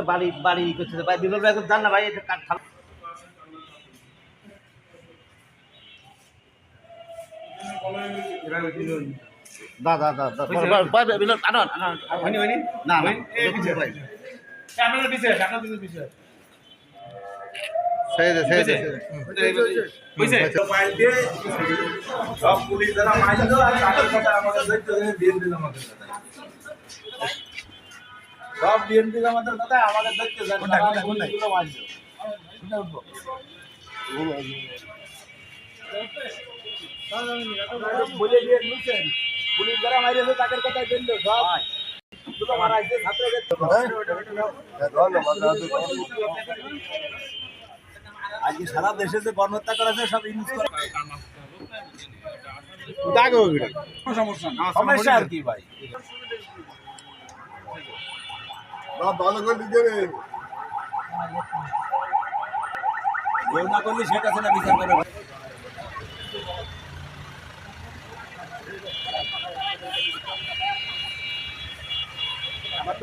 বাড়ি বাড়ি করছে ভাই, বিমল ভাই জান না ভাই, এটা দাদা দাদা আনন আনন না ভাই সব পুলিশ যারা মাইল আর তাদের কথা আমাদের বিএনপি জামাতের কথা, সব বিএনপি জামাতের কথা আমাদের দেখতে যান বলে দিয়ে নিচ্ছেন, পুলিশ যারা মাইরেছে তাদের কথা বললো সব মারা আছে ছাত্রদের। আজকে সারা দেশে যে গণহত্যা করেছে সব ইউজ করে সমস্যা আর কি ভাই, ভালো করে দিতে না করলে সেটা না বিচার করে আমার